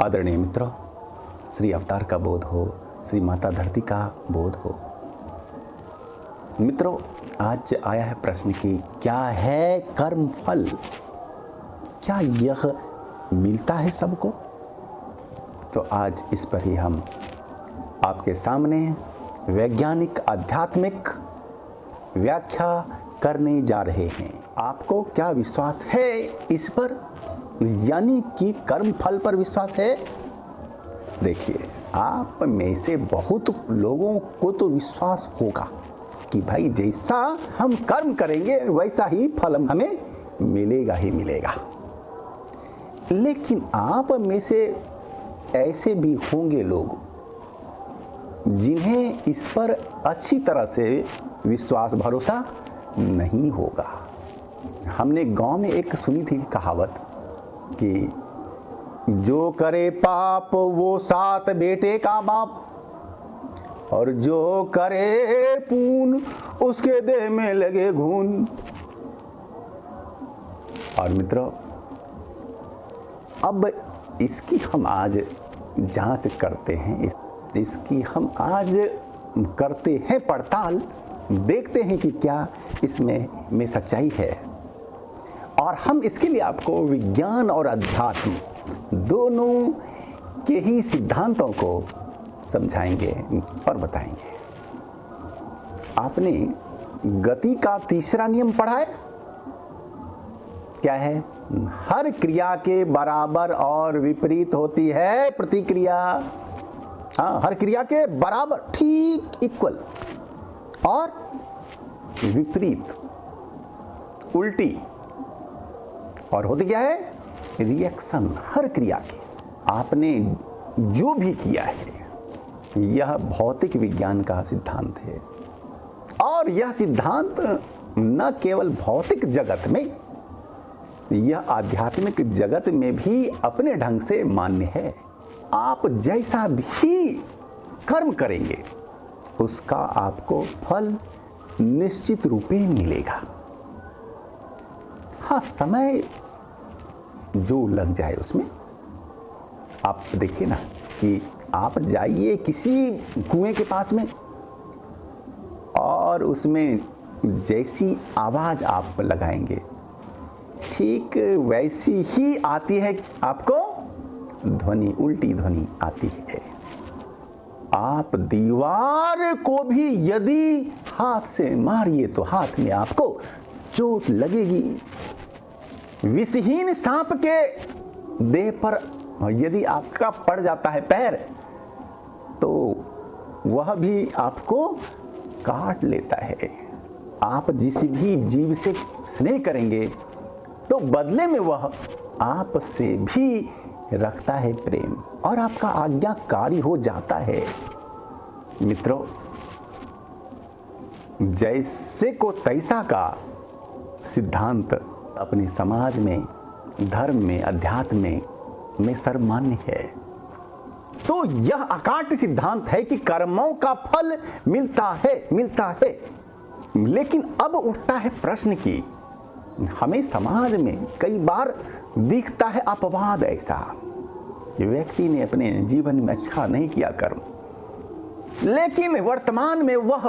आदरणीय मित्रों, श्री अवतार का बोध हो, श्री माता धरती का बोध हो। मित्रों, आज आया है प्रश्न कि क्या है कर्म फल, क्या यह मिलता है सबको? तो आज इस पर ही हम आपके सामने वैज्ञानिक आध्यात्मिक व्याख्या करने जा रहे हैं। आपको क्या विश्वास है इस पर, यानी कि कर्म फल पर विश्वास है? देखिए, आप में से बहुत लोगों को तो विश्वास होगा कि भाई जैसा हम कर्म करेंगे वैसा ही फल हमें मिलेगा ही मिलेगा। लेकिन आप में से ऐसे भी होंगे लोग जिन्हें इस पर अच्छी तरह से विश्वास भरोसा नहीं होगा। हमने गांव में एक सुनी थी कहावत कि जो करे पाप वो 7 बेटे का बाप, और जो करे पुण्य उसके देह में लगे घून। और मित्रों, अब इसकी हम आज जांच करते हैं, इसकी हम आज करते हैं पड़ताल, देखते हैं कि क्या इसमें सच्चाई है। और हम इसके लिए आपको विज्ञान और अध्यात्म दोनों के ही सिद्धांतों को समझाएंगे और बताएंगे। आपने गति का तीसरा नियम पढ़ा है? क्या है? हर क्रिया के बराबर और विपरीत होती है प्रतिक्रिया। हाँ, हर क्रिया के बराबर, ठीक इक्वल, और विपरीत, उल्टी, और होती क्या है? रिएक्शन। हर क्रिया के आपने जो भी किया है, यह भौतिक विज्ञान का सिद्धांत है। और यह सिद्धांत न केवल भौतिक जगत में, यह आध्यात्मिक जगत में भी अपने ढंग से मान्य है। आप जैसा भी कर्म करेंगे उसका आपको फल निश्चित रूप में मिलेगा। हाँ, समय जो लग जाए उसमें। आप देखिए ना कि आप जाइए किसी कुएं के पास में, और उसमें जैसी आवाज़ आप लगाएंगे ठीक वैसी ही आती है, आपको ध्वनि, उल्टी ध्वनि आती है। आप दीवार को भी यदि हाथ से मारिए तो हाथ में आपको चोट लगेगी। विषहीन सांप के देह पर यदि आपका पड़ जाता है पैर, तो वह भी आपको काट लेता है। आप जिस भी जीव से स्नेह करेंगे तो बदले में वह आपसे भी रखता है प्रेम, और आपका आज्ञाकारी हो जाता है। मित्रों, जैसे को तैसा का सिद्धांत अपने समाज में, धर्म में, अध्यात्म में सर्वमान्य है। तो यह अकाट्य सिद्धांत है कि कर्मों का फल मिलता है। लेकिन अब उठता है प्रश्न कि हमें समाज में कई बार दिखता है अपवाद ऐसा, व्यक्ति ने अपने जीवन में अच्छा नहीं किया कर्म, लेकिन वर्तमान में वह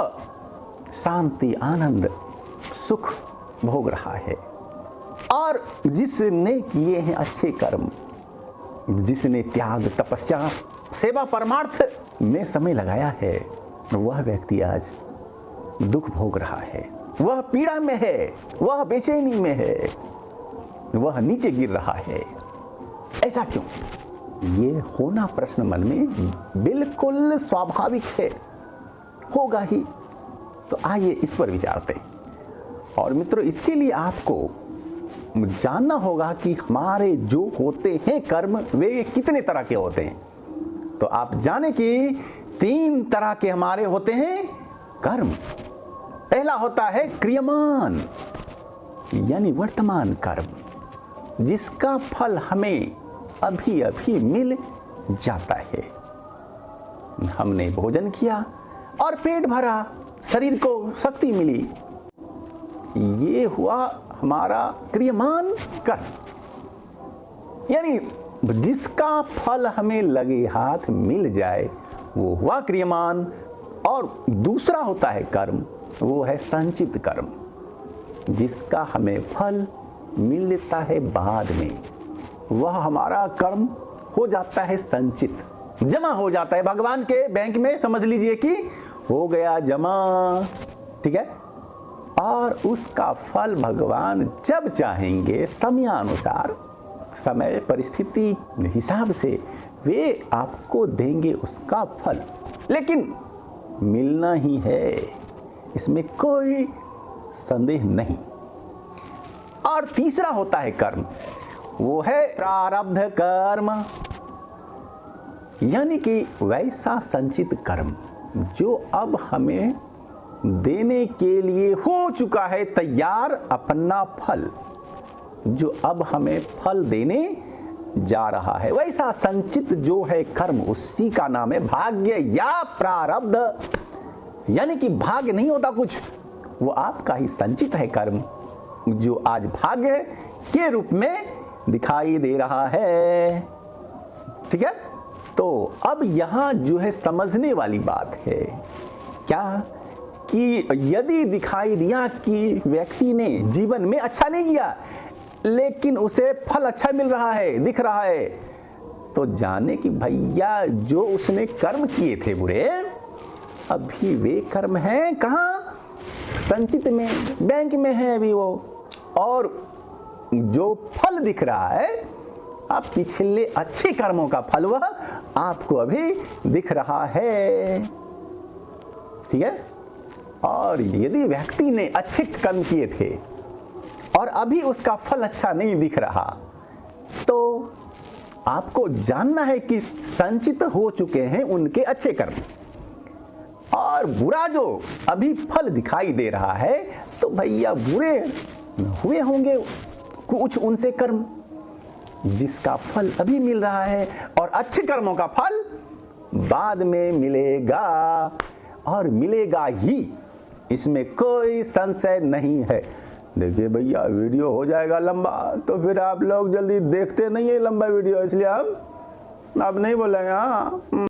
शांति, आनंद, सुख भोग रहा है। और जिसने किए हैं अच्छे कर्म, जिसने त्याग, तपस्या, सेवा, परमार्थ में समय लगाया है, वह व्यक्ति आज दुख भोग रहा है, वह पीड़ा में है, वह बेचैनी में है, वह नीचे गिर रहा है। ऐसा क्यों? ये होना प्रश्न मन में बिल्कुल स्वाभाविक है, होगा ही। तो आइए इस पर विचारते हैं। और मित्रों, इसके लिए आपको जानना होगा कि हमारे जो होते हैं कर्म, वे कितने तरह के होते हैं। तो आप जाने कि 3 तरह के हमारे होते हैं कर्म। पहला होता है क्रियमान, यानी वर्तमान कर्म, जिसका फल हमें अभी अभी मिल जाता है। हमने भोजन किया और पेट भरा, शरीर को शक्ति मिली, ये हुआ हमारा क्रियमान कर्म। यानी जिसका फल हमें लगे हाथ मिल जाए वो हुआ क्रियमान। और दूसरा होता है कर्म, वो है संचित कर्म, जिसका हमें फल मिलता है बाद में। वह हमारा कर्म हो जाता है संचित, जमा हो जाता है भगवान के बैंक में, समझ लीजिए कि हो गया जमा, ठीक है। और उसका फल भगवान जब चाहेंगे समयानुसार, समय परिस्थिति हिसाब से वे आपको देंगे उसका फल, लेकिन मिलना ही है, इसमें कोई संदेह नहीं। और तीसरा होता है कर्म, वो है प्रारब्ध कर्म, यानी कि वैसा संचित कर्म जो अब हमें देने के लिए हो चुका है तैयार, अपना फल जो अब हमें फल देने जा रहा है, वैसा संचित जो है कर्म, उसी का नाम है भाग्य या प्रारब्ध। यानी कि भाग्य नहीं होता कुछ, वो आपका ही संचित है कर्म, जो आज भाग्य के रूप में दिखाई दे रहा है, ठीक है। तो अब यहां जो है समझने वाली बात है क्या, कि यदि दिखाई दिया कि व्यक्ति ने जीवन में अच्छा नहीं किया लेकिन उसे फल अच्छा मिल रहा है, दिख रहा है, तो जाने कि भैया जो उसने कर्म किए थे बुरे, अभी वे कर्म हैं कहाँ, संचित में, बैंक में है अभी वो। और जो फल दिख रहा है, अब पिछले अच्छे कर्मों का फल वह आपको अभी दिख रहा है, ठीक है। और यदि व्यक्ति ने अच्छे कर्म किए थे और अभी उसका फल अच्छा नहीं दिख रहा, तो आपको जानना है कि संचित हो चुके हैं उनके अच्छे कर्म, और बुरा जो अभी फल दिखाई दे रहा है, तो भैया बुरे हुए होंगे कुछ उनसे कर्म, जिसका फल अभी मिल रहा है, और अच्छे कर्मों का फल बाद में मिलेगा, और मिलेगा ही, इसमें कोई संशय नहीं है। देखिए भैया वीडियो हो जाएगा लंबा, तो फिर आप लोग जल्दी देखते नहीं है लंबा वीडियो, इसलिए हम आप नहीं बोलेंगे हाँ।